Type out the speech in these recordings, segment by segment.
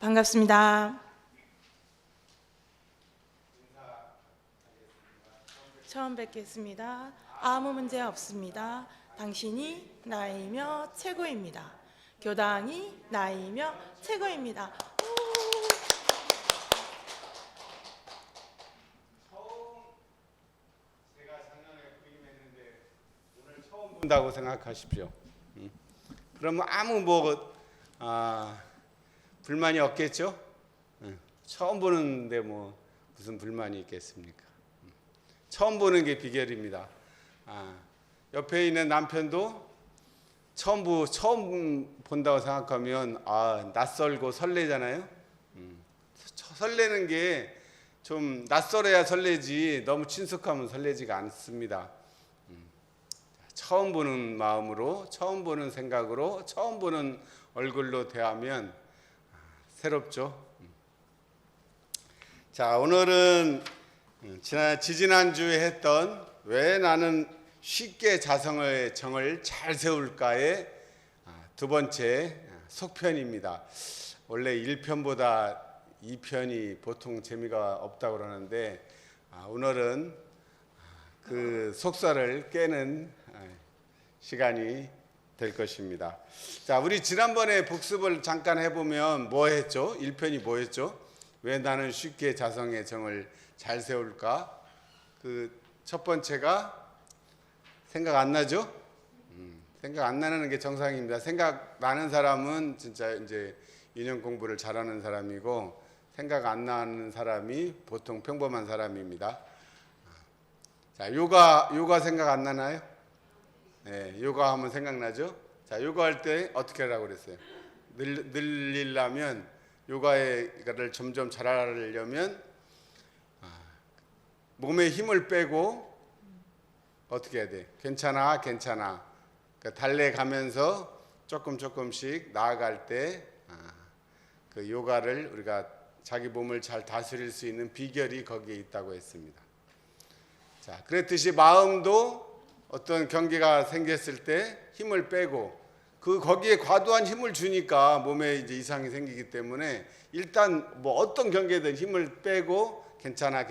반갑습니다. 처음 뵙겠습니다. 아무 문제 없습니다. 당신이 나이며 최고입니다. 교당이 나이며 최고입니다. 제가 작년에 부임했는데 오늘 처음 본다고 생각하십시오. 그러면 아무 불만이 없겠죠? 처음 보는데 뭐 무슨 불만이 있겠습니까? 처음 보는 게 비결입니다. 옆에 있는 남편도 처음 본다고 생각하면 낯설고 설레잖아요. 설레는 게 좀 낯설어야 설레지 너무 친숙하면 설레지가 않습니다. 처음 보는 마음으로, 처음 보는 생각으로, 처음 보는 얼굴로 대하면 새롭죠. 자, 오늘은 지지난주에 했던 왜 나는 쉽게 자성의 정을 잘 세울까의 두 번째 속편입니다. 원래 1편보다 2편이 보통 재미가 없다고 그러는데 오늘은 그 속살을 깨는 시간이 될 것입니다. 자, 우리 지난번에 복습을 잠깐 해보면 뭐 했죠? 1편이 뭐 했죠? 왜 나는 쉽게 자성의 정을 잘 세울까? 그 첫 번째가 생각 안 나죠? 생각 안 나는 게 정상입니다. 생각 나는 사람은 진짜 이제 인연 공부를 잘하는 사람이고 생각 안 나는 사람이 보통 평범한 사람입니다. 자, 요가 생각 안 나나요? 네, 요가 하면 생각나죠? 자, 요가 할 때 어떻게 하라고 그랬어요? 늘리려면 요가를 점점 잘하려면 몸에 힘을 빼고 어떻게 해야 돼? 괜찮아. 그러니까 달래가면서 조금씩 나아갈 때 그 요가를 우리가 자기 몸을 잘 다스릴 수 있는 비결이 거기에 있다고 했습니다. 자, 그랬듯이 마음도 어떤 경계가 생겼을 때 힘을 빼고 거기에 과도한 힘을 주니까 몸에 이제 이상이 생기기 때문에 일단 뭐 어떤 경계든 힘을 빼고 괜찮아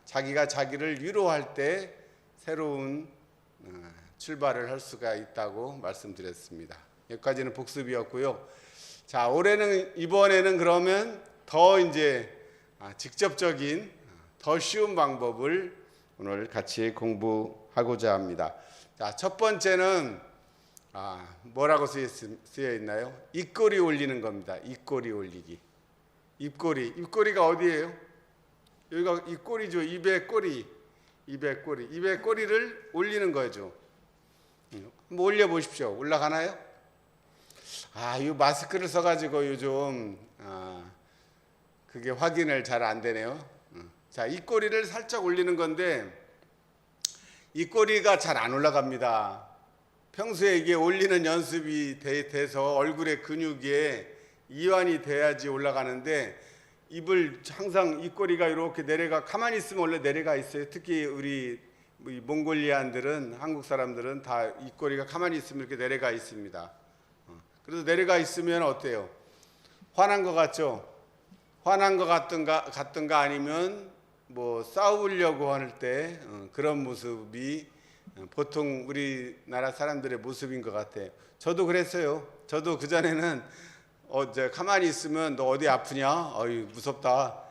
자기가 자기를 위로할 때 새로운 출발을 할 수가 있다고 말씀드렸습니다. 여기까지는 복습이었고요. 자, 이번에는 그러면 더 이제 직접적인 더 쉬운 방법을 오늘 같이 공부하고자 합니다. 자, 첫 번째는 뭐라고 쓰여 있나요? 입꼬리 올리는 겁니다. 입꼬리 올리기. 입꼬리가 어디예요? 여기가 입꼬리죠. 입의 꼬리를 올리는 거죠. 한번 올려 보십시오. 올라가나요? 이 마스크를 써가지고 요즘 그게 확인을 잘 안 되네요. 자, 입꼬리를 살짝 올리는 건데 입꼬리가 잘 안 올라갑니다. 평소에 이게 올리는 연습이 돼서 얼굴의 근육에 이완이 돼야지 올라가는데 입을 항상 입꼬리가 이렇게 가만히 있으면 원래 내려가 있어요. 특히 우리 몽골리안들은, 한국 사람들은 다 입꼬리가 가만히 있으면 이렇게 내려가 있습니다. 그래서 내려가 있으면 어때요? 화난 것 같죠? 화난 것 같든가 아니면 뭐 싸우려고 할 때 그런 모습이 보통 우리나라 사람들의 모습인 것 같아요. 저도 그랬어요. 저도 그전에는 가만히 있으면 너 어디 아프냐? 무섭다.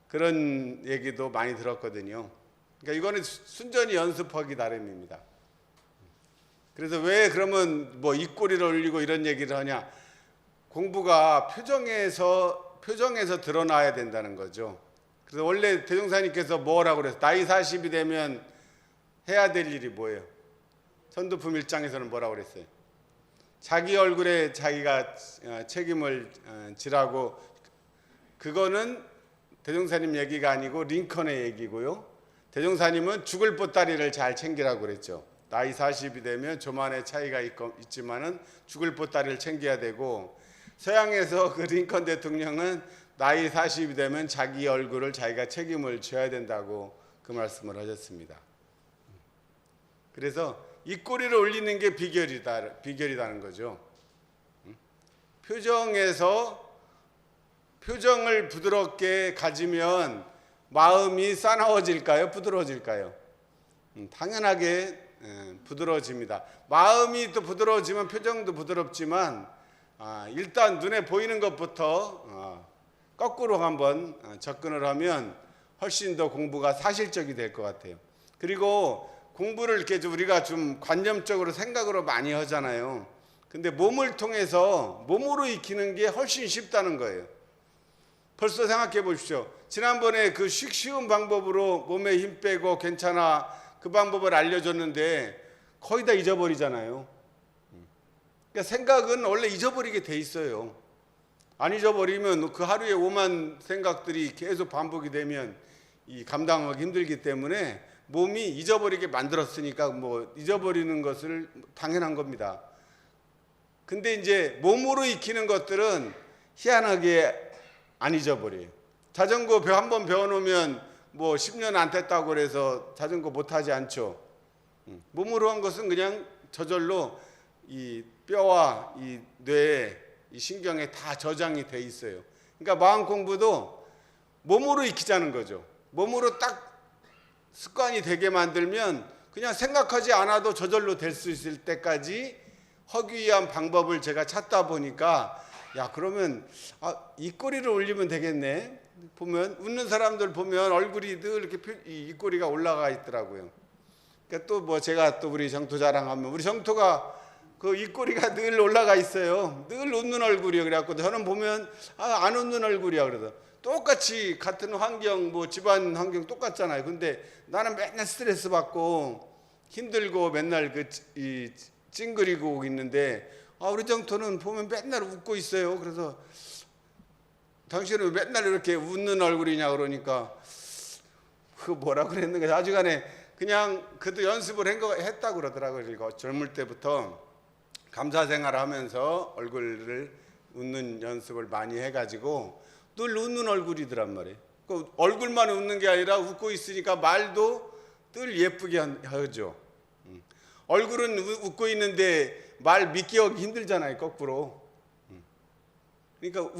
그런 얘기도 많이 들었거든요. 그러니까 이거는 순전히 연습하기 나름입니다. 그래서 왜 그러면 뭐 입꼬리를 올리고 이런 얘기를 하냐? 공부가 표정에서 드러나야 된다는 거죠. 그래서 원래 대종사님께서 뭐라고 그랬어요? 나이 40이 되면 해야 될 일이 뭐예요? 전도품 1장에서는 뭐라고 그랬어요? 자기 얼굴에 자기가 책임을 지라고. 그거는 대종사님 얘기가 아니고 링컨의 얘기고요. 대종사님은 죽을 보따리를 잘 챙기라고 그랬죠. 나이 40이 되면 조만의 차이가 있지만은 죽을 보따리를 챙겨야 되고, 서양에서 그 링컨 대통령은 나이 40이 되면 자기 얼굴을 자기가 책임을 져야 된다고 그 말씀을 하셨습니다. 그래서 입꼬리를 올리는 게 비결이다는 거죠. 표정에서 표정을 부드럽게 가지면 마음이 싸나워질까요? 부드러워질까요? 당연하게 부드러워집니다. 마음이 또 부드러워지면 표정도 부드럽지만 일단 눈에 보이는 것부터 거꾸로 한번 접근을 하면 훨씬 더 공부가 사실적이 될 것 같아요. 그리고 공부를 이렇게 우리가 좀 관념적으로 생각으로 많이 하잖아요. 근데 몸을 통해서 몸으로 익히는 게 훨씬 쉽다는 거예요. 벌써 생각해 보십시오. 지난번에 그 쉬운 방법으로 몸에 힘 빼고 괜찮아 그 방법을 알려줬는데 거의 다 잊어버리잖아요. 그러니까 생각은 원래 잊어버리게 돼 있어요. 안 잊어버리면 그 하루에 오만 생각들이 계속 반복이 되면 이 감당하기 힘들기 때문에 몸이 잊어버리게 만들었으니까 뭐 잊어버리는 것을 당연한 겁니다. 근데 이제 몸으로 익히는 것들은 희한하게 안 잊어버려요. 자전거 한번 배워놓으면 뭐 10년 안 탔다고 그래서 자전거 못 타지 않죠. 몸으로 한 것은 그냥 저절로 이 뼈와 이 뇌에 이 신경에 다 저장이 돼 있어요. 그러니까 마음 공부도 몸으로 익히자는 거죠. 몸으로 딱 습관이 되게 만들면 그냥 생각하지 않아도 저절로 될 수 있을 때까지 하기 위한 방법을 제가 찾다 보니까 야 그러면 입꼬리를 올리면 되겠네. 보면 웃는 사람들 보면 얼굴이 늘 이렇게 입꼬리가 올라가 있더라고요. 그러니까 또 뭐 제가 또 우리 정토 자랑하면 우리 정토가 그 입꼬리가 늘 올라가 있어요. 늘 웃는 얼굴이요. 그래갖고 저는 보면 안 웃는 얼굴이야 그래서 똑같이 같은 환경 뭐 집안 환경 똑같잖아요. 근데 나는 맨날 스트레스 받고 힘들고 맨날 이 찡그리고 있는데 우리 정토는 보면 맨날 웃고 있어요. 그래서 당신은 맨날 이렇게 웃는 얼굴이냐 그러니까 그 뭐라 그랬는가 아주간에 그냥 그래도 연습을 했다고 그러더라고요. 그리고 젊을 때부터 감사생활을 하면서 얼굴을 웃는 연습을 많이 해가지고 늘 웃는 얼굴이더란 말이에요. 그 얼굴만 웃는 게 아니라 웃고 있으니까 말도 늘 예쁘게 하죠. 얼굴은 웃고 있는데 말 믿기 하기 힘들잖아요. 거꾸로. 그러니까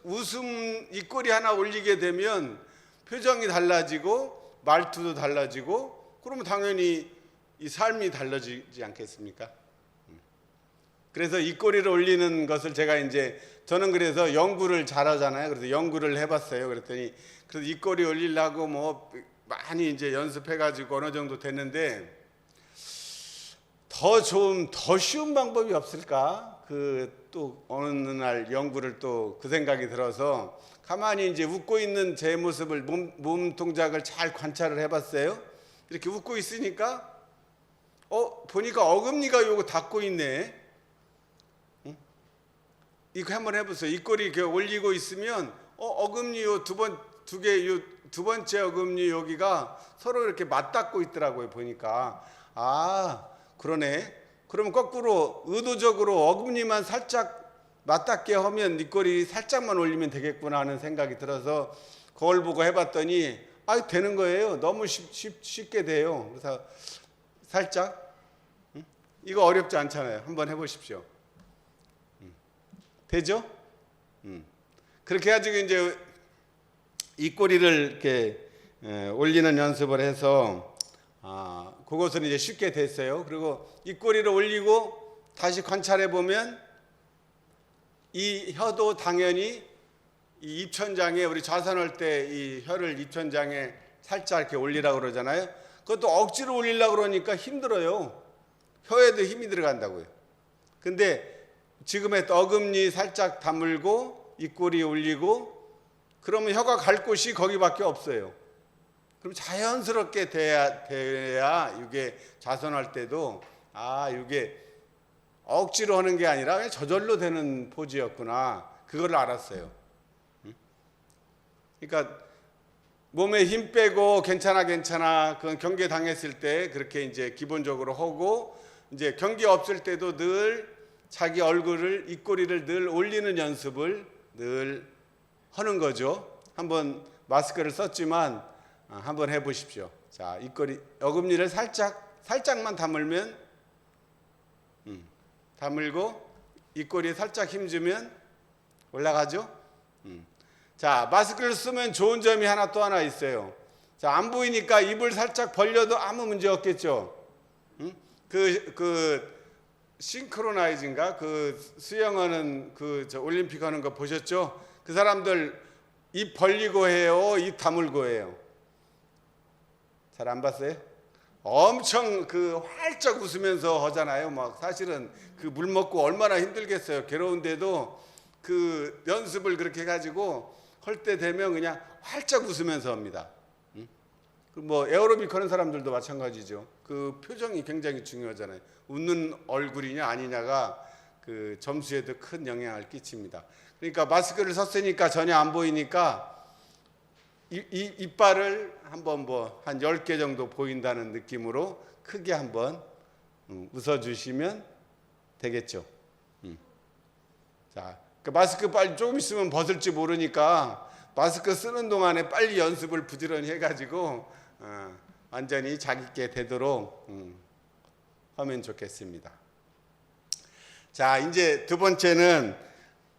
웃음 입꼬리 하나 올리게 되면 표정이 달라지고 말투도 달라지고 그러면 당연히 이 삶이 달라지지 않겠습니까? 그래서 입꼬리를 올리는 것을 제가 이제 저는 그래서 연구를 잘하잖아요. 그래서 연구를 해봤어요. 그랬더니 그래서 입꼬리 올리려고 뭐 많이 이제 연습해가지고 어느 정도 됐는데 더 좋은 더 쉬운 방법이 없을까? 그 또 어느 날 연구를 또 그 생각이 들어서 가만히 이제 웃고 있는 제 모습을 몸 동작을 잘 관찰을 해봤어요. 이렇게 웃고 있으니까 보니까 어금니가 요거 닿고 있네. 이거 한번 해보세요. 입꼬리 이렇게 올리고 있으면 어금니 요 두 번째 어금니 여기가 서로 이렇게 맞닿고 있더라고요. 보니까 그러네. 그러면 거꾸로 의도적으로 어금니만 살짝 맞닿게 하면 입꼬리 살짝만 올리면 되겠구나 하는 생각이 들어서 그걸 보고 해봤더니 되는 거예요. 너무 쉽게 돼요. 그래서 살짝 이거 어렵지 않잖아요. 한번 해보십시오. 되죠? 그렇게 해가지고 이제 입꼬리를 이렇게 올리는 연습을 해서 그것은 이제 쉽게 됐어요. 그리고 입꼬리를 올리고 다시 관찰해 보면 이 혀도 당연히 이 입천장에 우리 좌선할 때 이 혀를 입천장에 살짝 이렇게 올리라고 그러잖아요. 그것도 억지로 올리려고 그러니까 힘들어요. 혀에도 힘이 들어간다고요. 근데 지금의 어금니 살짝 다물고 입꼬리 올리고 그러면 혀가 갈 곳이 거기밖에 없어요. 그럼 자연스럽게 돼야 이게 좌선할 때도 이게 억지로 하는 게 아니라 그냥 저절로 되는 포즈였구나. 그걸 알았어요. 그러니까 몸에 힘 빼고 괜찮아 그건 경계 당했을 때 그렇게 이제 기본적으로 하고 이제 경계 없을 때도 늘 자기 얼굴을 입꼬리를 늘 올리는 연습을 늘 하는 거죠. 한번 마스크를 썼지만 한번 해보십시오. 자, 입꼬리 어금니를 살짝만 다물면 다물고 입꼬리에 살짝 힘주면 올라가죠. 자, 마스크를 쓰면 좋은 점이 또 하나 있어요. 자, 안 보이니까 입을 살짝 벌려도 아무 문제 없겠죠. 응? 싱크로나이즈인가? 수영하는 올림픽 하는 거 보셨죠? 그 사람들 입 벌리고 해요? 입 다물고 해요? 잘 안 봤어요? 엄청 활짝 웃으면서 하잖아요. 막 사실은 물 먹고 얼마나 힘들겠어요. 괴로운데도 연습을 그렇게 해가지고 할 때 되면 그냥 활짝 웃으면서 합니다. 에어로빅 하는 사람들도 마찬가지죠. 표정이 굉장히 중요하잖아요. 웃는 얼굴이냐 아니냐가 점수에도 큰 영향을 끼칩니다. 그러니까 마스크를 썼으니까 전혀 안 보이니까 이빨을 한번 한 10개 정도 보인다는 느낌으로 크게 한번 웃어주시면 되겠죠. 자, 마스크 빨리 조금 있으면 벗을지 모르니까 마스크 쓰는 동안에 빨리 연습을 부지런히 해가지고 완전히 자기께 되도록 하면 좋겠습니다. 자, 이제 두 번째는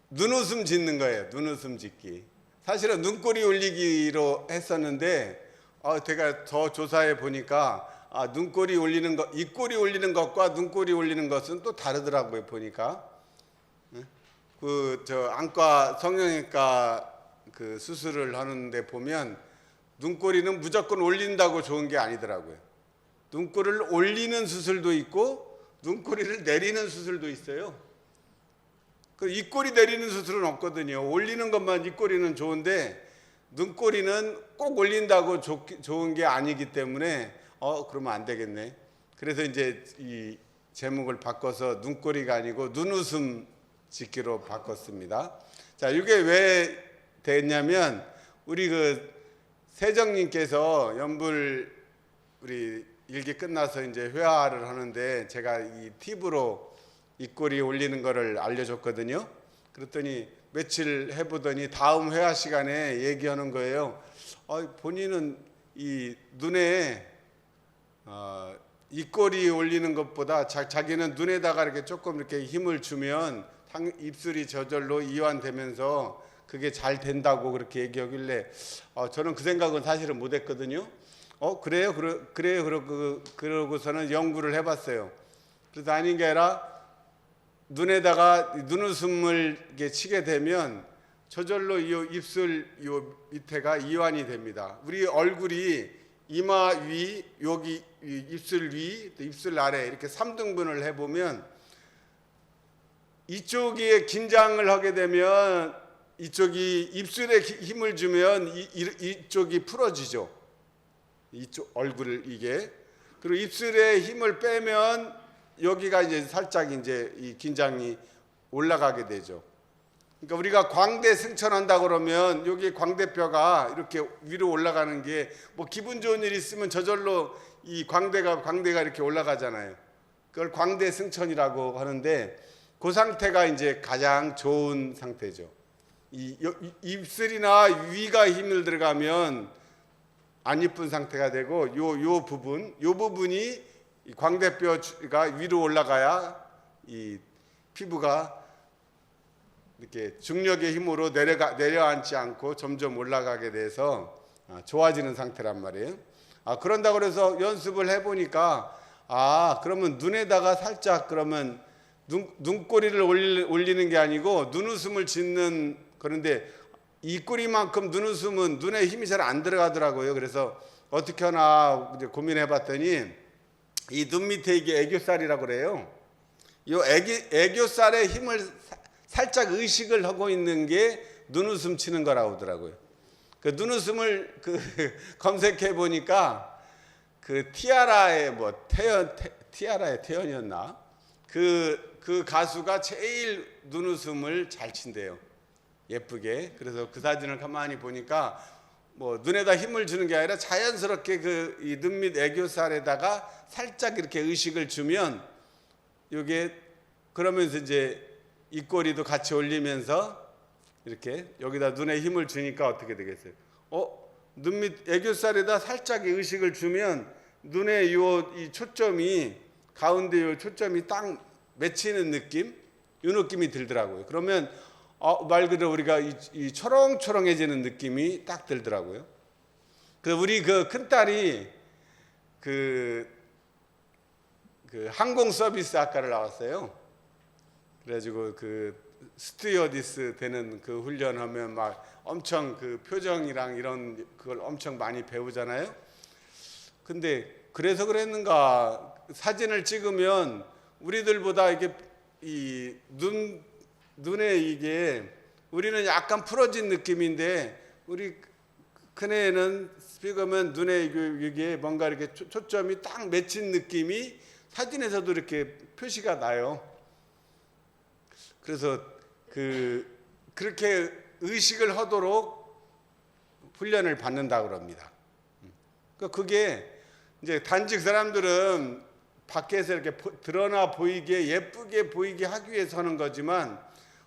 눈웃음 짓는 거예요. 눈웃음 짓기. 사실은 눈꼬리 올리기로 했었는데 제가 더 조사해 보니까 눈꼬리 올리는 것, 입꼬리 올리는 것과 눈꼬리 올리는 것은 또 다르더라고요. 보니까 안과 성형외과 수술을 하는데 보면 눈꼬리는 무조건 올린다고 좋은 게 아니더라고요. 눈꼬리를 올리는 수술도 있고 눈꼬리를 내리는 수술도 있어요. 입꼬리 내리는 수술은 없거든요. 올리는 것만 입꼬리는 좋은데 눈꼬리는 꼭 올린다고 좋은 게 아니기 때문에 그러면 안 되겠네. 그래서 이제 이 제목을 바꿔서 눈꼬리가 아니고 눈웃음 짓기로 바꿨습니다. 자, 이게 왜 됐냐면 우리 세정님께서 연불 우리 일기 끝나서 이제 회화를 하는데 제가 이 팁으로 입꼬리 올리는 거를 알려줬거든요. 그랬더니 며칠 해보더니 다음 회화 시간에 얘기하는 거예요. 본인은 이 눈에 입꼬리 올리는 것보다 자기는 눈에다가 이렇게 조금 이렇게 힘을 주면 입술이 저절로 이완되면서 그게 잘 된다고 그렇게 얘기하길래 저는 그 생각은 사실은 못했거든요. 그래요? 그러고서는 연구를 해봤어요. 그래서 아닌 게 아니라 눈에다가 눈웃음을 이렇게 치게 되면 저절로 이 입술 요 밑에가 이완이 됩니다. 우리 얼굴이 이마 위, 여기 입술 위, 또 입술 아래 이렇게 3등분을 해보면 이쪽에 긴장을 하게 되면 이쪽이 입술에 힘을 주면 이쪽이 풀어지죠. 이쪽 얼굴을 이게. 그리고 입술에 힘을 빼면 여기가 이제 살짝 이제 이 긴장이 올라가게 되죠. 그러니까 우리가 광대 승천한다 그러면 여기 광대뼈가 이렇게 위로 올라가는 게 뭐 기분 좋은 일 있으면 저절로 이 광대가 이렇게 올라가잖아요. 그걸 광대 승천이라고 하는데 그 상태가 이제 가장 좋은 상태죠. 입술이나 위가 힘을 들어가면 안 이쁜 상태가 되고 요 부분이 이 광대뼈가 위로 올라가야 이 피부가 이렇게 중력의 힘으로 내려앉지 않고 점점 올라가게 돼서 좋아지는 상태란 말이에요. 그런다고 해서 연습을 해보니까 그러면 눈에다가 살짝 그러면 눈꼬리를 올리는 게 아니고 눈웃음을 짓는, 그런데 입꼬리만큼 눈웃음은 눈에 힘이 잘 안 들어가더라고요. 그래서 어떻게 하나 이제 고민해봤더니 이 눈 밑에 이게 애교살이라고 그래요. 이 애교살에 힘을 살짝 의식을 하고 있는 게 눈웃음 치는 거라고 하더라고요. 그 눈웃음을 검색해 보니까 티아라의 티아라의 태연이었나? 그 가수가 제일 눈웃음을 잘 친대요. 예쁘게. 그래서 그 사진을 가만히 보니까 뭐 눈에다 힘을 주는 게 아니라 자연스럽게 이 눈 밑 애교살에다가 살짝 이렇게 의식을 주면 이게 그러면서 이제 입꼬리도 같이 올리면서 이렇게 여기다 눈에 힘을 주니까 어떻게 되겠어요? 눈 밑 애교살에다 살짝 의식을 주면 눈에 이 초점이 가운데 요 초점이 딱 맺히는 느낌? 이 느낌이 들더라고요. 그러면 말 그대로 우리가 이 초롱초롱해지는 느낌이 딱 들더라고요. 그래서 우리 그 큰딸이 그 항공 서비스 학과를 나왔어요. 그래가지고 그 스튜어디스 되는 그 훈련하면 막 엄청 그 표정이랑 이런 그걸 엄청 많이 배우잖아요. 근데 그래서 그랬는가 사진을 찍으면 우리들보다 이게 이 눈에 이게 우리는 약간 풀어진 느낌인데 우리 큰애는 찍으면 눈에 이게 뭔가 이렇게 초점이 딱 맺힌 느낌이 사진에서도 이렇게 표시가 나요. 그래서 그렇게 의식을 하도록 훈련을 받는다고 그럽니다. 그게 이제 단직 사람들은 밖에서 이렇게 드러나 보이게 예쁘게 보이게 하기 위해서 하는 거지만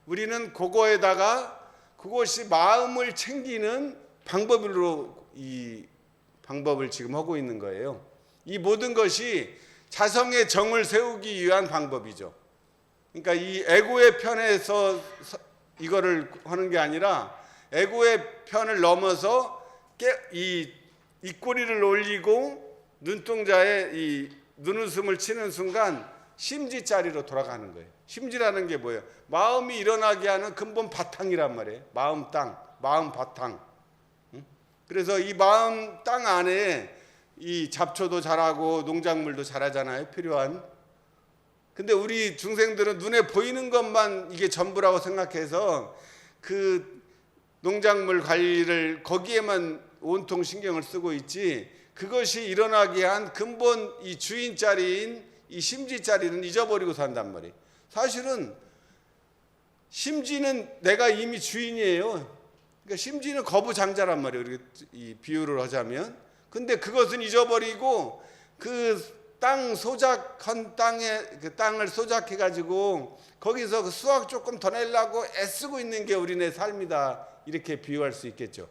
우리는 그거에다가 그것이 마음을 챙기는 방법으로 이 방법을 지금 하고 있는 거예요. 이 모든 것이 자성의 정을 세우기 위한 방법이죠. 그러니까 이 에고의 편에서 이거를 하는 게 아니라 에고의 편을 넘어서 이 입꼬리를 올리고 눈동자에 이 눈웃음을 치는 순간 심지 자리로 돌아가는 거예요. 심지라는 게 뭐예요? 마음이 일어나게 하는 근본 바탕이란 말이에요. 마음 땅, 마음 바탕. 그래서 이 마음 땅 안에 이 잡초도 자라고 농작물도 자라잖아요. 필요한. 근데 우리 중생들은 눈에 보이는 것만 이게 전부라고 생각해서 그 농작물 관리를 거기에만 온통 신경을 쓰고 있지 그것이 일어나게 한 근본 이 주인 자리인 이 심지 자리는 잊어버리고 산단 말이에요. 사실은 심지는 내가 이미 주인이에요. 그러니까 심지는 거부장자란 말이에요. 우리 이 비유를 하자면. 근데 그것은 잊어버리고 그 땅 소작한 땅에 그 땅을 소작해 가지고 거기서 그 수확 조금 더 내려고 애쓰고 있는 게 우리네 삶이다. 이렇게 비유할 수 있겠죠.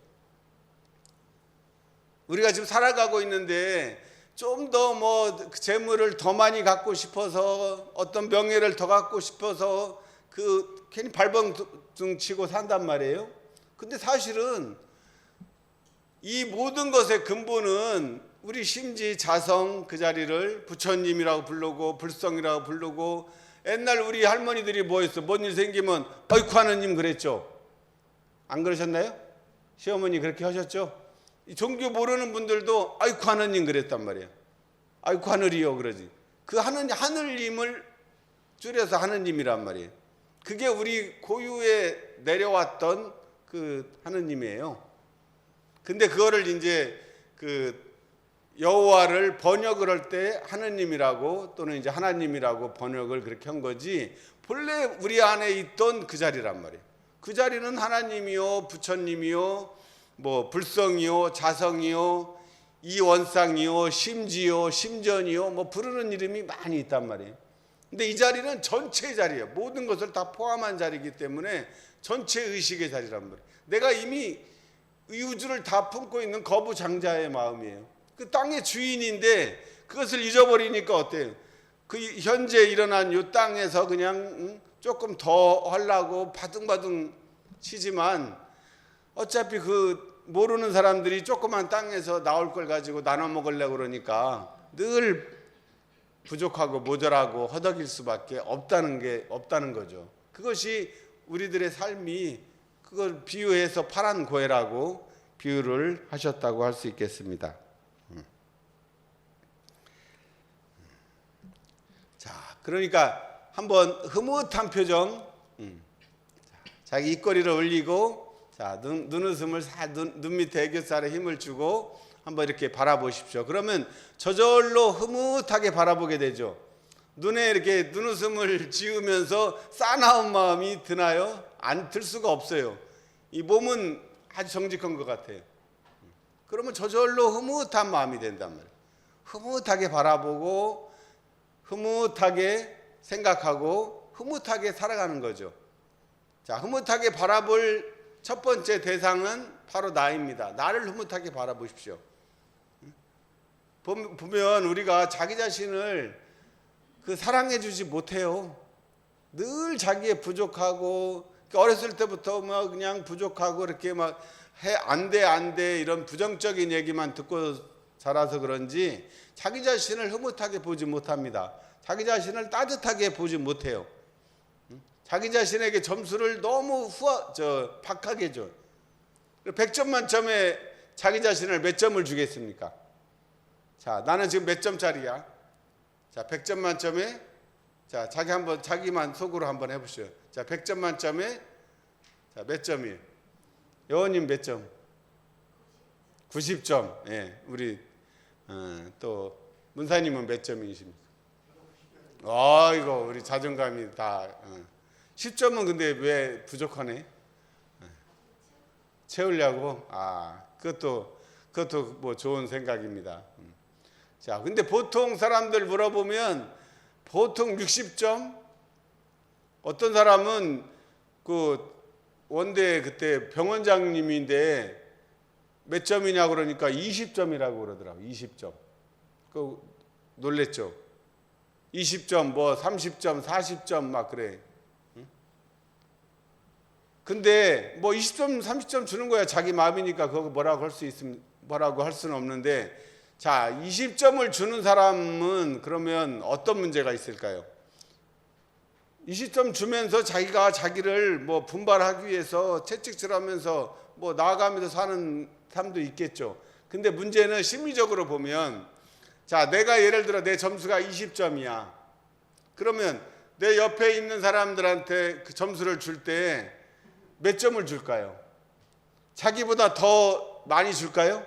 우리가 지금 살아가고 있는데 좀 더 뭐 재물을 더 많이 갖고 싶어서 어떤 명예를 더 갖고 싶어서 그 괜히 발버둥 치고 산단 말이에요. 근데 사실은 이 모든 것의 근본은 우리 심지 자성 그 자리를 부처님이라고 부르고 불성이라고 부르고 옛날 우리 할머니들이 뭐 했어? 뭔 일 생기면 어이쿠 하느님 그랬죠. 안 그러셨나요? 시어머니 그렇게 하셨죠? 종교 모르는 분들도 아이쿠 하느님 그랬단 말이에요. 아이쿠 하늘이요 그러지. 그 하늘님을 줄여서 하느님이란 말이에요. 그게 우리 고유에 내려왔던 그 하느님이에요. 근데 그거를 이제 그 여호와를 번역을 할 때 하느님이라고 또는 이제 하나님이라고 번역을 그렇게 한 거지 본래 우리 안에 있던 그 자리란 말이에요. 그 자리는 하나님이요 부처님이요 뭐 불성이요 자성이요 이원상이요 심지요 심전이요 뭐 부르는 이름이 많이 있단 말이에요. 근데 이 자리는 전체의 자리예요. 모든 것을 다 포함한 자리이기 때문에 전체 의식의 자리란 말이에요. 내가 이미 이 우주를 다 품고 있는 거부장자의 마음이에요. 그 땅의 주인인데 그것을 잊어버리니까 어때요? 그 현재 일어난 이 땅에서 그냥 조금 더 하려고 바둥바둥 치지만 어차피 그 모르는 사람들이 조그만 땅에서 나올 걸 가지고 나눠 먹으려고 그러니까 늘 부족하고 모자라고 허덕일 수밖에 없다는 거죠. 그것이 우리들의 삶이 그걸 비유해서 파란 고해라고 비유를 하셨다고 할 수 있겠습니다. 자, 그러니까 한번 흐뭇한 표정, 자기 입꼬리를 올리고, 자, 눈웃음을 눈 밑에 애교살에 힘을 주고 한번 이렇게 바라보십시오. 그러면 저절로 흐뭇하게 바라보게 되죠. 눈에 이렇게 눈웃음을 지으면서 싸나운 마음이 드나요? 안 들 수가 없어요. 이 몸은 아주 정직한 것 같아요. 그러면 저절로 흐뭇한 마음이 된단 말이에요. 흐뭇하게 바라보고 흐뭇하게 생각하고 흐뭇하게 살아가는 거죠. 자, 흐뭇하게 바라볼 첫 번째 대상은 바로 나입니다. 나를 흐뭇하게 바라보십시오. 보면 우리가 자기 자신을 사랑해 주지 못해요. 늘 자기의 부족하고 어렸을 때부터 뭐 그냥 부족하고 이렇게 막 안 돼 이런 부정적인 얘기만 듣고 자라서 그런지 자기 자신을 흐뭇하게 보지 못합니다. 자기 자신을 따뜻하게 보지 못해요. 자기 자신에게 점수를 너무 박하게 줘. 100점 만점에 자기 자신을 몇 점을 주겠습니까? 자, 나는 지금 몇 점짜리야? 자, 100점 만점에 자, 자기만 속으로 한번 해보시죠. 자, 100점 만점에 자, 몇 점이에요? 여원님 몇 점? 90점. 예, 우리 또 문사님은 몇 점이십니까? 이거 우리 자존감이 다 10점은 근데 왜 부족하네? 채우려고? 그것도 뭐 좋은 생각입니다. 자, 근데 보통 사람들 물어보면 보통 60점? 어떤 사람은 그 원대 그때 병원장님인데 몇 점이냐 그러니까 20점이라고 그러더라고요. 20점. 그 놀랬죠. 20점, 뭐 30점, 40점 막 그래. 근데 뭐 20점, 30점 주는 거야. 자기 마음이니까 그거 뭐라고 할 수는 없는데, 자, 20점을 주는 사람은 그러면 어떤 문제가 있을까요? 20점 주면서 자기가 자기를 뭐 분발하기 위해서 채찍질하면서 뭐 나아가면서 사는 사람도 있겠죠. 근데 문제는 심리적으로 보면, 자, 내가 예를 들어 내 점수가 20점이야. 그러면 내 옆에 있는 사람들한테 그 점수를 줄 때 몇 점을 줄까요? 자기보다 더 많이 줄까요?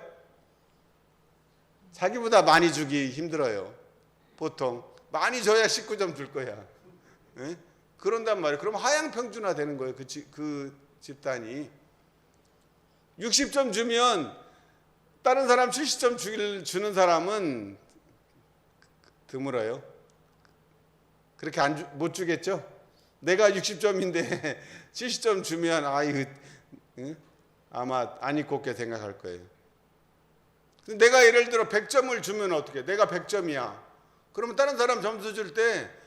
자기보다 많이 주기 힘들어요. 보통 많이 줘야 19점 줄 거야. 예? 그런단 말이에요. 그럼 하향평준화 되는 거예요. 그 집단이 60점 주면 다른 사람 70점 주는 사람은 드물어요. 그렇게 못 주겠죠? 내가 60점인데 70점 주면 아마 안 입곱게 생각할 거예요. 내가 예를 들어 100점을 주면 어떻게? 내가 100점이야. 그러면 다른 사람 점수 줄 때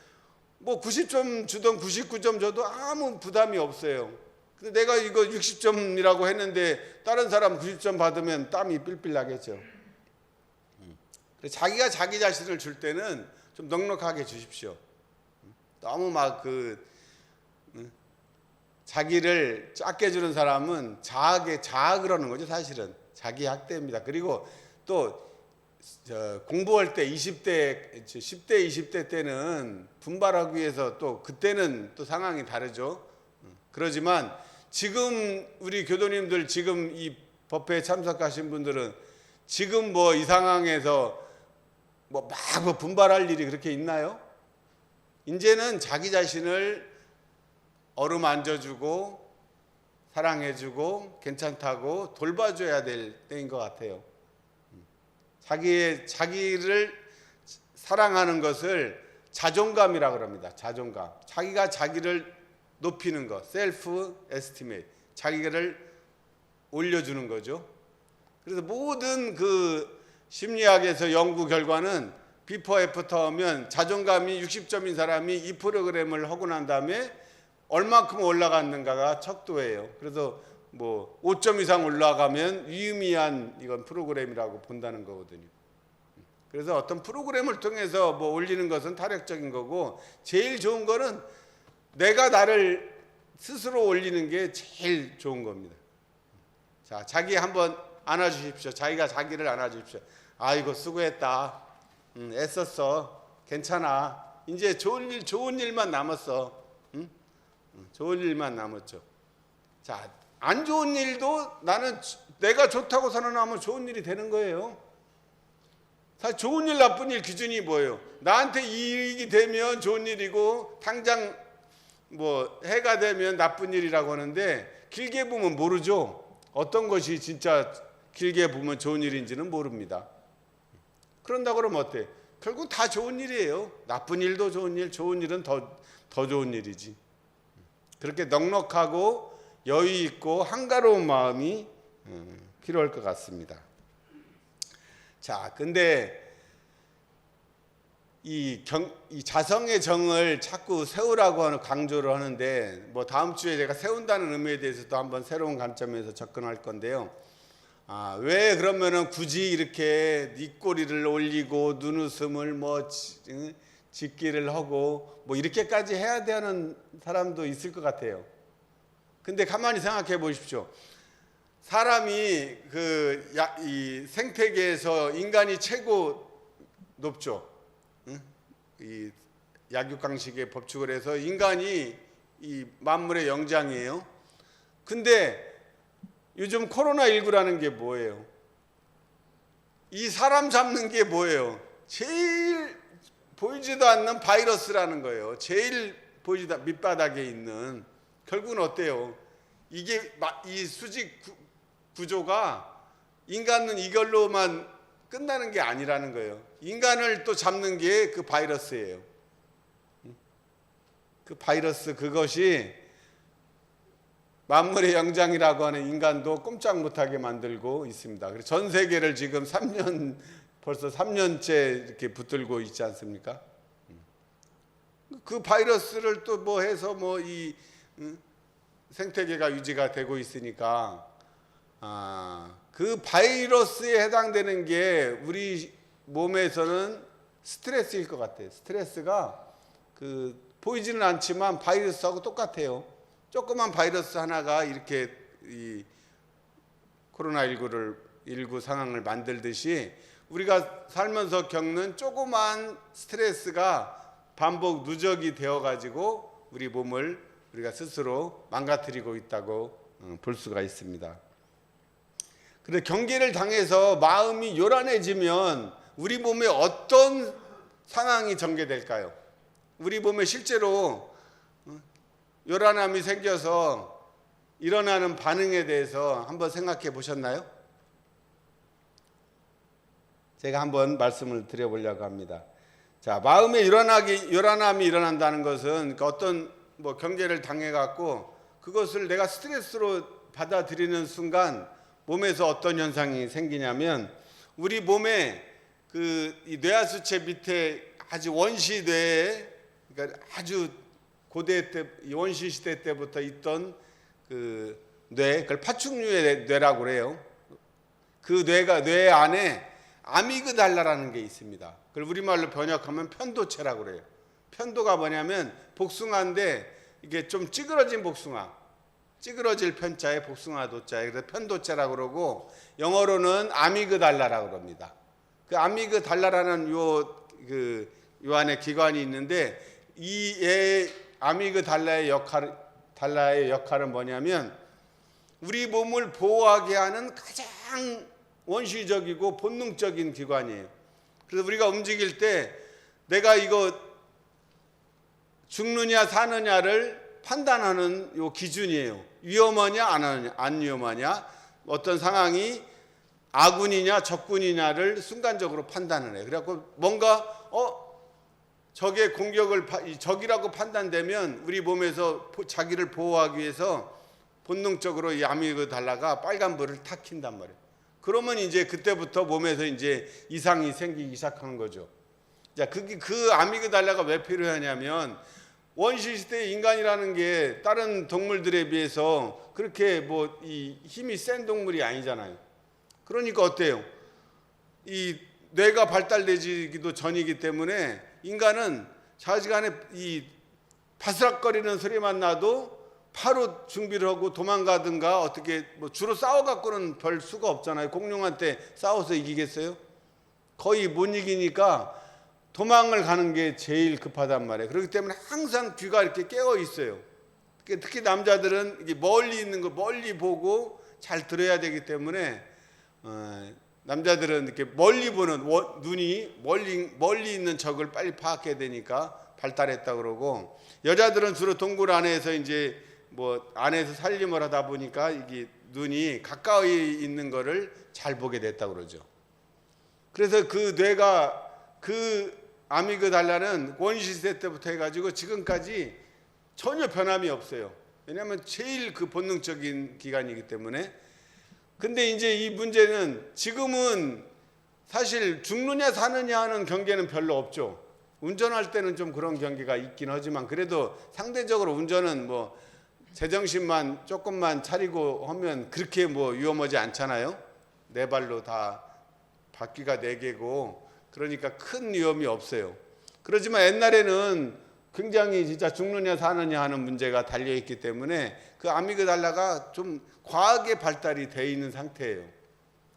뭐 90점 주던 99점 줘도 아무 부담이 없어요. 근데 내가 이거 60점이라고 했는데 다른 사람 90점 받으면 땀이 삘삘 나겠죠. 자기가 자기 자신을 줄 때는 좀 넉넉하게 주십시오. 너무 막 자기를 작게 주는 사람은 자학을 하는 거죠. 사실은 자기 학대입니다. 그리고 또 공부할 때 10대, 20대 때는 분발하기 위해서 또 그때는 또 상황이 다르죠. 그러지만 지금 우리 교도님들 지금 이 법회에 참석하신 분들은 지금 뭐 이 상황에서 뭐 막 분발할 일이 그렇게 있나요? 이제는 자기 자신을 어루만져주고 사랑해주고 괜찮다고 돌봐줘야 될 때인 것 같아요. 자기를 사랑하는 것을 자존감이라고 합니다. 자존감. 자기가 자기를 높이는 것, 셀프 에스티메이트. 자기를 올려주는 거죠. 그래서 모든 그 심리학에서 연구 결과는 비포 애프터 하면 자존감이 60점인 사람이 이 프로그램을 하고 난 다음에 얼마큼 올라갔는가가 척도예요. 그래서 뭐 5점 이상 올라가면 유의미한 이건 프로그램이라고 본다는 거거든요. 그래서 어떤 프로그램을 통해서 뭐 올리는 것은 타력적인 거고, 제일 좋은 거는 내가 나를 스스로 올리는 게 제일 좋은 겁니다. 자, 자기 한번 안아주십시오. 자기가 자기를 안아주십시오. 아이고 수고했다. 애썼어. 괜찮아. 이제 좋은 일만 남았어. 응? 좋은 일만 남았죠. 자, 안 좋은 일도 나는 내가 좋다고 선언하면 좋은 일이 되는 거예요. 사실 좋은 일, 나쁜 일 기준이 뭐예요? 나한테 이익이 되면 좋은 일이고 당장 뭐 해가 되면 나쁜 일이라고 하는데, 길게 보면 모르죠. 어떤 것이 진짜 길게 보면 좋은 일인지는 모릅니다. 그런다 그러면 어때? 결국 다 좋은 일이에요. 나쁜 일도 좋은 일, 좋은 일은 더 좋은 일이지. 그렇게 넉넉하고 여유 있고 한가로운 마음이 필요할 것 같습니다. 자, 근데 이 자성의 정을 자꾸 세우라고 하는 강조를 하는데, 뭐 다음 주에 제가 세운다는 의미에 대해서도 한번 새로운 관점에서 접근할 건데요. 왜 그러면은 굳이 이렇게 입꼬리를 올리고 눈웃음을 짓기를 하고 뭐 이렇게까지 해야 되는 사람도 있을 것 같아요. 근데 가만히 생각해 보십시오. 사람이 이 생태계에서 인간이 최고 높죠. 이 약육강식의 법칙을 해서 인간이 이 만물의 영장이에요. 근데 요즘 코로나19라는 게 뭐예요? 이 사람 잡는 게 뭐예요? 제일 보이지도 않는 바이러스라는 거예요. 제일 보이지도 밑바닥에 있는. 결국은 어때요? 이게 이 수직 구조가 인간은 이걸로만 끝나는 게 아니라는 거예요. 인간을 또 잡는 게 그 바이러스예요. 그 바이러스, 그것이 만물의 영장이라고 하는 인간도 꼼짝 못하게 만들고 있습니다. 그래서 전 세계를 지금 벌써 3년째 이렇게 붙들고 있지 않습니까? 그 바이러스를 또 뭐 해서 이 생태계가 유지가 되고 있으니까, 그 바이러스에 해당되는 게 우리 몸에서는 스트레스일 것 같아요. 스트레스가 보이지는 않지만 바이러스하고 똑같아요. 조그만 바이러스 하나가 이렇게 이 코로나19 상황을 만들듯이 우리가 살면서 겪는 조그만 스트레스가 반복 누적이 되어 가지고 우리 몸을 우리가 스스로 망가뜨리고 있다고 볼 수가 있습니다. 그런데 경계를 당해서 마음이 요란해지면 우리 몸에 어떤 상황이 전개될까요? 우리 몸에 실제로 요란함이 생겨서 일어나는 반응에 대해서 한번 생각해 보셨나요? 제가 한번 말씀을 드려보려고 합니다. 자, 마음의 요란함이 일어난다는 것은 어떤 경계를 당해갖고 그것을 내가 스트레스로 받아들이는 순간 몸에서 어떤 현상이 생기냐면, 우리 몸에 이 뇌하수체 밑에 아주 원시 뇌에, 그러니까 아주 고대 때, 원시 시대 때부터 있던 그 뇌, 그걸 파충류의 뇌라고 그래요. 그 뇌 안에 아미그달라라는 게 있습니다. 그걸 우리말로 번역하면 편도체라고 그래요. 편도가 뭐냐면 복숭아인데 이게 좀 찌그러진 복숭아, 찌그러질 편자에 복숭아 도자에, 그래서 편도체라고 그러고, 영어로는 아미그달라라고 그럽니다. 그 아미그달라라는 요 안에 기관이 있는데, 이 아미그달라의 역할은 뭐냐면 우리 몸을 보호하게 하는 가장 원시적이고 본능적인 기관이에요. 그래서 우리가 움직일 때 내가 이거 죽느냐 사느냐를 판단하는 요 기준이에요. 위험하냐 안 위험하냐, 어떤 상황이 아군이냐 적군이냐를 순간적으로 판단을 해요. 그래갖고 뭔가 적의 공격을 적이라고 판단되면 우리 몸에서 자기를 보호하기 위해서 본능적으로 이 아미그달라가 빨간불을 탁 킨단 말이에요. 그러면 이제 그때부터 몸에서 이제 이상이 생기기 시작하는 거죠. 자, 그 아미그달라가 왜 필요하냐면, 원시 시대의 인간이라는 게 다른 동물들에 비해서 그렇게 이 힘이 센 동물이 아니잖아요. 그러니까 어때요? 이 뇌가 발달되기도 전이기 때문에 인간은 자지간에 이 바스락거리는 소리만 나도 바로 준비를 하고 도망가든가, 어떻게 주로 싸워갖고는 별 수가 없잖아요. 공룡한테 싸워서 이기겠어요? 거의 못 이기니까 도망을 가는 게 제일 급하단 말이에요. 그렇기 때문에 항상 귀가 이렇게 깨어 있어요. 특히 남자들은 이게 멀리 있는 거 멀리 보고 잘 들어야 되기 때문에, 남자들은 이렇게 멀리 보는 눈이 멀리 있는 적을 빨리 파악해야 되니까 발달했다 그러고, 여자들은 주로 동굴 안에서 이제 안에서 살림을 하다 보니까 이게 눈이 가까이 있는 거를 잘 보게 됐다 그러죠. 그래서 그 뇌가, 그 아미그달라는 원시시대 때부터 해가지고 지금까지 전혀 변함이 없어요. 왜냐하면 제일 그 본능적인 기관이기 때문에. 근데 이제 이 문제는 지금은 사실 죽느냐 사느냐 하는 경계는 별로 없죠. 운전할 때는 좀 그런 경계가 있긴 하지만 그래도 상대적으로 운전은 뭐 제정신만 조금만 차리고 하면 그렇게 뭐 위험하지 않잖아요. 네 발로 다 바퀴가 네 개고 그러니까 큰 위험이 없어요. 그렇지만 옛날에는 굉장히 진짜 죽느냐 사느냐 하는 문제가 달려있기 때문에 그 아미그달라가 좀 과하게 발달이 돼 있는 상태예요.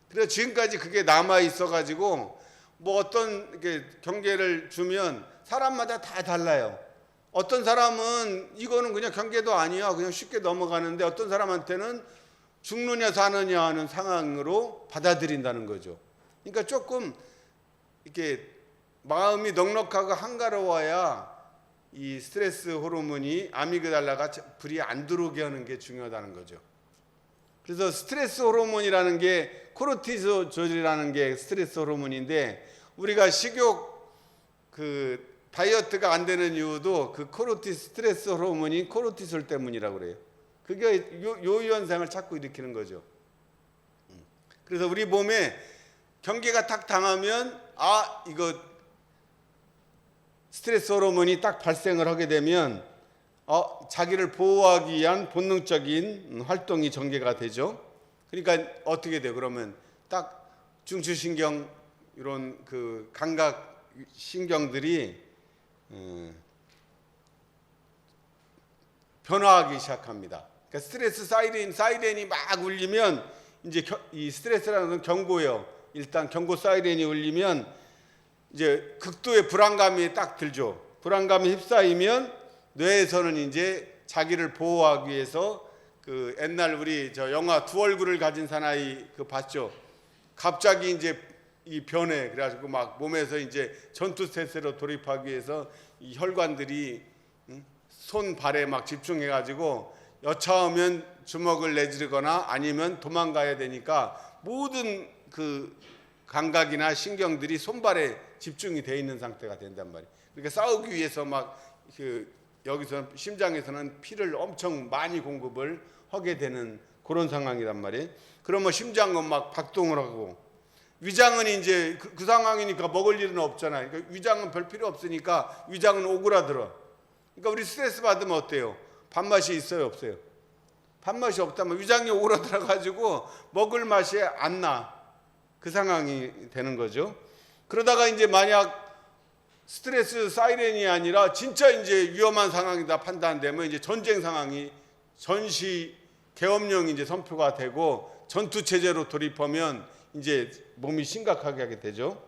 그래서 지금까지 그게 남아 있어가지고 뭐 어떤 이렇게 경계를 주면 사람마다 다 달라요. 어떤 사람은 이거는 그냥 경계도 아니야 그냥 쉽게 넘어가는데 어떤 사람한테는 죽느냐 사느냐 하는 상황으로 받아들인다는 거죠. 그러니까 조금 이렇게 마음이 넉넉하고 한가로워야 이 스트레스 호르몬이 아미그달라가 불이 안 들어오게 하는 게 중요하다는 거죠. 그래서 스트레스 호르몬이라는 게 코르티솔이라는 게 스트레스 호르몬인데 우리가 식욕 그 다이어트가 안 되는 이유도 그 스트레스 호르몬인 코르티솔 때문이라고 그래요. 그게 요 현상을 자꾸 일으키는 거죠. 그래서 우리 몸에 경계가 딱 당하면 이거 스트레스 호르몬이 딱 발생을 하게 되면 자기를 보호하기 위한 본능적인 활동이 전개가 되죠. 그러니까 어떻게 돼요? 그러면 딱 중추신경 이런 그 감각 신경들이 변화하기 시작합니다. 그러니까 스트레스 사이렌이 막 울리면 이제 이 스트레스라는 건 경고예요. 일단 경고 사이렌이 울리면 이제 극도의 불안감이 딱 들죠. 불안감이 휩싸이면 뇌에서는 이제 자기를 보호하기 위해서 그 옛날 우리 저 영화 두 얼굴을 가진 사나이 그 봤죠. 갑자기 이제 이 변해 그래가지고 막 몸에서 이제 전투 태세로 돌입하기 위해서 이 혈관들이 손 발에 막 집중해가지고 여차하면 주먹을 내지르거나 아니면 도망가야 되니까 모든 그 감각이나 신경들이 손발에 집중이 돼 있는 상태가 된단 말이에요. 그러니까 싸우기 위해서 막 여기서 심장에서는 피를 엄청 많이 공급을 하게 되는 그런 상황이란 말이에요. 그러면 심장은 막 박동을 하고 위장은 이제 그 상황이니까 먹을 일은 없잖아요. 그러니까 위장은 별 필요 없으니까 위장은 오그라들어. 그러니까 우리 스트레스 받으면 어때요? 밥맛이 있어요, 없어요? 밥맛이 없다면 위장이 오그라들어 가지고 먹을 맛이 안 나. 그 상황이 되는 거죠. 그러다가 이제 만약 스트레스 사이렌이 아니라 진짜 이제 위험한 상황이다 판단되면 이제 전쟁 상황이 전시 계엄령이 이제 선포가 되고 전투 체제로 돌입하면 이제 몸이 심각하게 하게 되죠.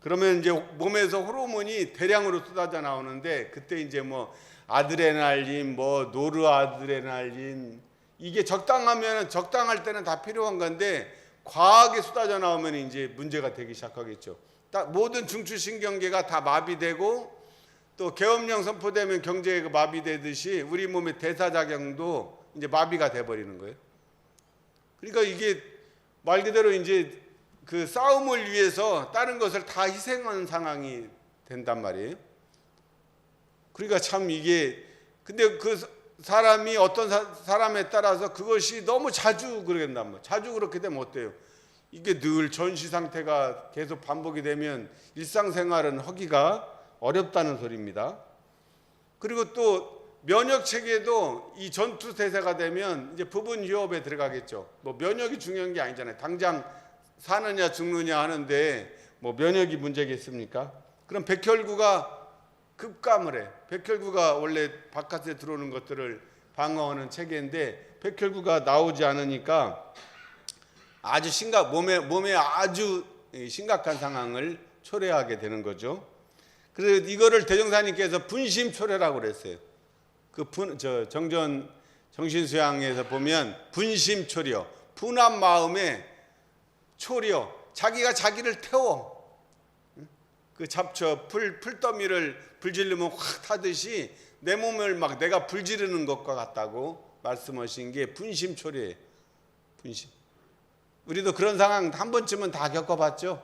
그러면 이제 몸에서 호르몬이 대량으로 쏟아져 나오는데 그때 이제 뭐 아드레날린, 뭐 노르아드레날린 이게 적당할 때는 다 필요한 건데 과하게 쏟아져 나오면 이제 문제가 되기 시작하겠죠. 딱 모든 중추신경계가 다 마비되고 또 계엄령 선포되면 경제가 마비되듯이 우리 몸의 대사작용도 이제 마비가 돼 버리는 거예요. 그러니까 이게 말 그대로 이제 그 싸움을 위해서 다른 것을 다 희생하는 상황이 된단 말이에요. 그러니까 참 이게 근데 그 사람이 어떤 사람에 따라서 그것이 너무 자주 그러겠단 말이에요. 자주 그렇게 되면 어때요? 이게 늘 전시 상태가 계속 반복이 되면 일상생활은 하기가 어렵다는 소리입니다. 그리고 또 면역 체계도 이 전투 태세가 되면 이제 부분 휴업에 들어가겠죠. 뭐 면역이 중요한 게 아니잖아요. 당장 사느냐 죽느냐 하는데 뭐 면역이 문제겠습니까? 그럼 백혈구가 급감을 해. 백혈구가 원래 바깥에 들어오는 것들을 방어하는 체계인데 백혈구가 나오지 않으니까 아주 몸에 아주 심각한 상황을 초래하게 되는 거죠. 그래서 이거를 대종사님께서 분심초래라고 그랬어요. 정신수양에서 보면 분심초려, 분한 마음에 초려, 자기가 자기를 태워. 그 풀더미를 불지르면 확 타듯이 내 몸을 막 내가 불지르는 것과 같다고 말씀하신 게 분심초려예요. 분심. 우리도 그런 상황 한 번쯤은 다 겪어봤죠.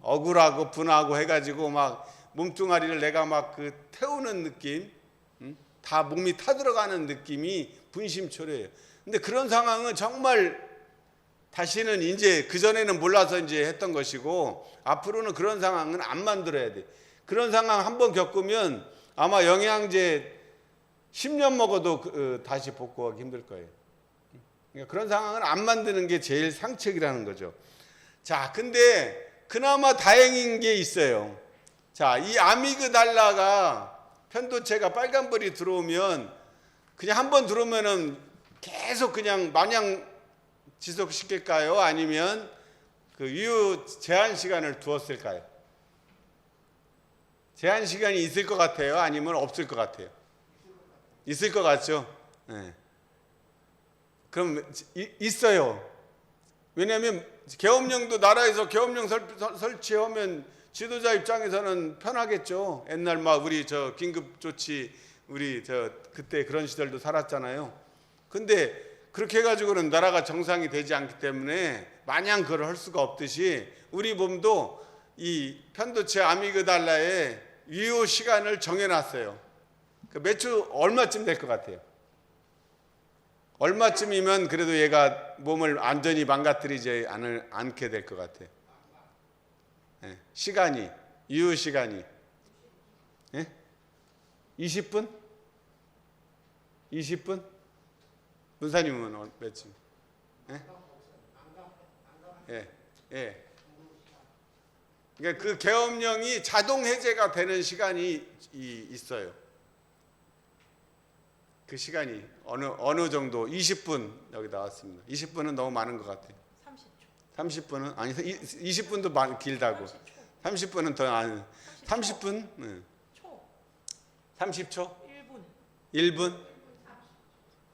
억울하고 분하고 해가지고 막 몸뚱아리를 내가 막 그 태우는 느낌, 다 몸이 타들어가는 느낌이 분심초려예요. 근데 그런 상황은 정말 다시는 이제 그전에는 몰라서 이제 했던 것이고 앞으로는 그런 상황은 안 만들어야 돼. 그런 상황 한번 겪으면 아마 영양제 10년 먹어도 다시 복구하기 힘들 거예요. 그러니까 그런 상황은 안 만드는 게 제일 상책이라는 거죠. 자, 근데 그나마 다행인 게 있어요. 자, 이 아미그달라가 편도체가 빨간불이 들어오면 그냥 한번 들어오면은 계속 그냥 마냥 지속시킬까요? 아니면 그 유효 제한 시간을 두었을까요? 제한 시간이 있을 것 같아요? 아니면 없을 것 같아요? 있을 것 같죠? 네. 그럼 있어요. 왜냐하면 계엄령도 나라에서 계엄령 설치하면 지도자 입장에서는 편하겠죠. 옛날 막 우리 저 긴급 조치 우리 저 그때 그런 시절도 살았잖아요. 근데 그렇게 해가지고는 나라가 정상이 되지 않기 때문에 마냥 그걸 할 수가 없듯이 우리 몸도 이 편도체 아미그달라의 유효 시간을 정해놨어요. 몇 주 얼마쯤 될 것 같아요? 얼마쯤이면 그래도 얘가 몸을 완전히 망가뜨리지 않게 될 것 같아요? 네, 시간이 유효 시간이 20분? 20분? 문사님은 몇쯤? 예. 그러니까 그 계엄령이 자동 해제가 되는 시간이 있어요. 그 시간이 어느 정도 20분 여기 나왔습니다. 20분은 너무 많은 것 같아요. 30초. 30분은 아니 20분도 길다고. 30분은 더 아니. 30분? 네. 30초? 1분?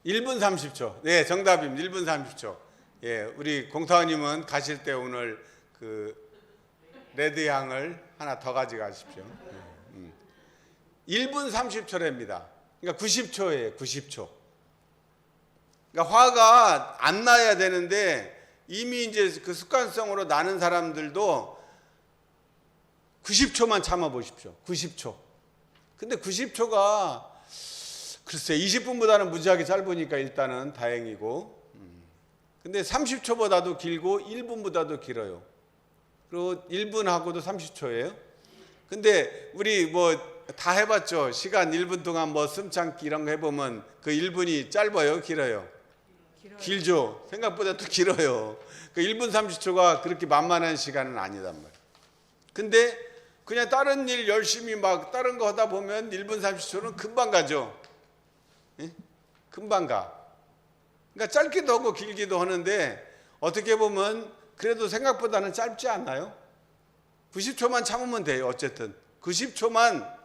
1분 30초. 네, 정답입니다. 1분 30초. 예, 우리 공타원님은 가실 때 오늘 그 레드 향을 하나 더 가져가십시오. 1분 30초랍니다. 그러니까 90초예요. 90초. 그러니까 화가 안 나야 되는데 이미 이제 그 습관성으로 나는 사람들도 90초만 참아 보십시오. 90초. 근데 90초가 글쎄 20분보다는 무지하게 짧으니까 일단은 다행이고 근데 30초보다도 길고 1분보다도 길어요. 그리고 1분하고도 30초예요. 근데 우리 뭐 다 해봤죠. 시간 1분 동안 뭐 숨참기 이런 거 해보면 그 1분이 짧아요? 길어요? 길죠. 생각보다 또 길어요. 그 1분 30초가 그렇게 만만한 시간은 아니단 말이에요. 근데 그냥 다른 일 열심히 막 다른 거 하다 보면 1분 30초는 금방 가죠. 예? 금방 가. 그러니까 짧기도 하고 길기도 하는데 어떻게 보면 그래도 생각보다는 짧지 않나요? 90초만 참으면 돼요. 어쨌든 90초만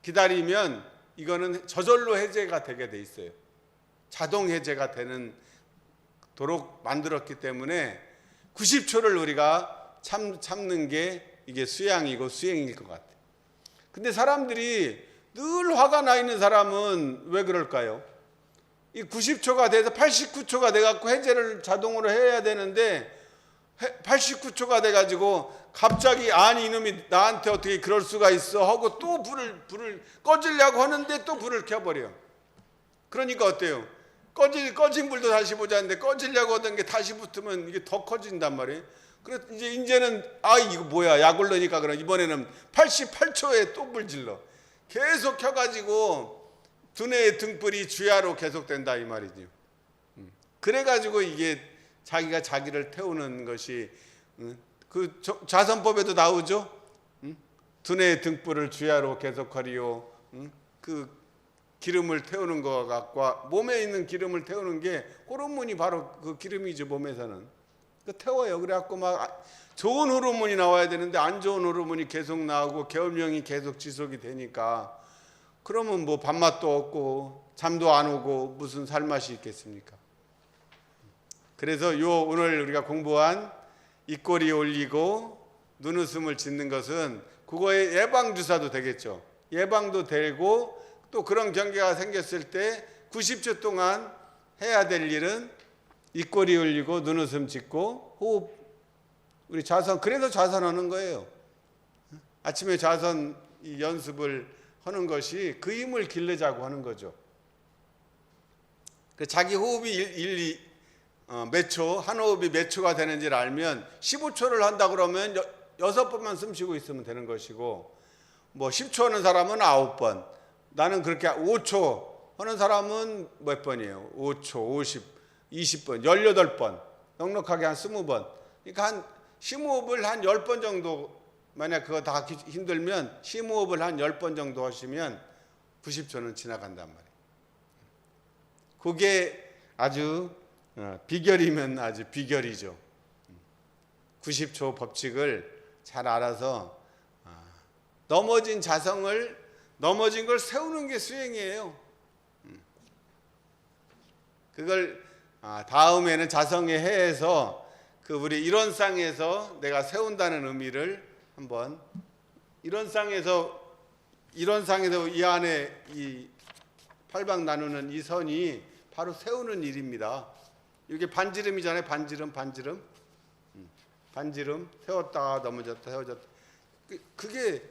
기다리면 이거는 저절로 해제가 되게 돼 있어요. 자동 해제가 되는 도록 만들었기 때문에 90초를 우리가 참는 게 이게 수양이고 수행일 것 같아요. 근데 사람들이 늘 화가 나 있는 사람은 왜 그럴까요? 이 90초가 돼서 89초가 돼갖고 해제를 자동으로 해야 되는데 89초가 돼가지고 갑자기 아니 이놈이 나한테 어떻게 그럴 수가 있어 하고 또 불을 꺼지려고 하는데 또 불을 켜버려. 그러니까 어때요? 꺼진 불도 다시 보자는데 꺼지려고 하던 게 다시 붙으면 이게 더 커진단 말이에요. 그래서 이제는 이거 뭐야 약 올르니까 그럼 이번에는 88초에 또 불 질러. 계속 켜가지고 두뇌의 등불이 주야로 계속된다 이 말이죠. 그래가지고 이게 자기가 자기를 태우는 것이 그 자선법에도 나오죠. 두뇌의 등불을 주야로 계속하리요. 그 기름을 태우는 것과 몸에 있는 기름을 태우는 게 호르몬이 바로 그 기름이죠. 몸에서는 그 태워요. 그래갖고 막 좋은 호르몬이 나와야 되는데 안 좋은 호르몬이 계속 나오고 계엄령이 계속 지속이 되니까 그러면 뭐 밥맛도 없고 잠도 안 오고 무슨 살맛이 있겠습니까? 그래서 오늘 우리가 공부한 입꼬리 올리고 눈웃음을 짓는 것은 그거의 예방주사도 되겠죠. 예방도 되고 또 그런 경계가 생겼을 때 90초 동안 해야 될 일은 입꼬리 올리고 눈웃음 짓고 호흡 우리 자선 그래서 자선하는 거예요. 아침에 자선 연습을 하는 것이 그 힘을 기르자고 하는 거죠. 자기 호흡이 몇 초, 한 호흡이 몇 초가 되는지를 알면 15초를 한다 그러면 6번만 숨 쉬고 있으면 되는 것이고, 뭐 10초 하는 사람은 9번, 나는 그렇게 5초 하는 사람은 몇 번이에요? 5초, 50, 20번, 18번, 넉넉하게 한 20번. 그러니까 한 심호흡을 한 10번 정도, 만약 그거 다 힘들면 심호흡을 한 10번 정도 하시면 90초는 지나간단 말이에요. 그게 아주 비결이면 아주 비결이죠. 90초 법칙을 잘 알아서 넘어진 걸 세우는 게 수행이에요. 그걸 다음에는 자성의 해에서 그 우리 일원상에서 내가 세운다는 의미를 한번, 일원상에서 이 안에 이 팔방 나누는 이 선이 바로 세우는 일입니다. 이게 반지름이잖아요. 반지름 세웠다 넘어졌다 세워졌다. 그게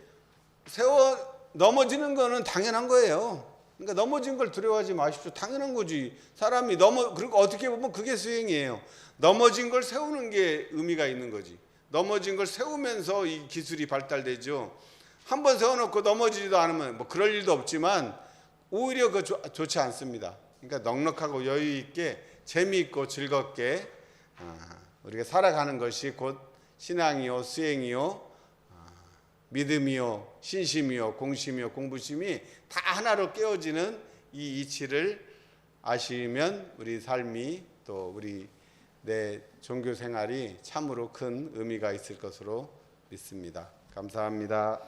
넘어지는 거는 당연한 거예요. 그러니까 넘어진 걸 두려워하지 마십시오. 당연한 거지. 사람이 그리고 어떻게 보면 그게 수행이에요. 넘어진 걸 세우는 게 의미가 있는 거지. 넘어진 걸 세우면서 이 기술이 발달되죠. 한번 세워놓고 넘어지지도 않으면 뭐 그럴 일도 없지만 오히려 좋지 않습니다. 그러니까 넉넉하고 여유 있게 재미있고 즐겁게 우리가 살아가는 것이 곧 신앙이요, 수행이요, 믿음이요, 신심이요, 공심이요, 공부심이 다 하나로 깨어지는 이 이치를 아시면 우리 삶이 또 우리 내 종교 생활이 참으로 큰 의미가 있을 것으로 믿습니다. 감사합니다.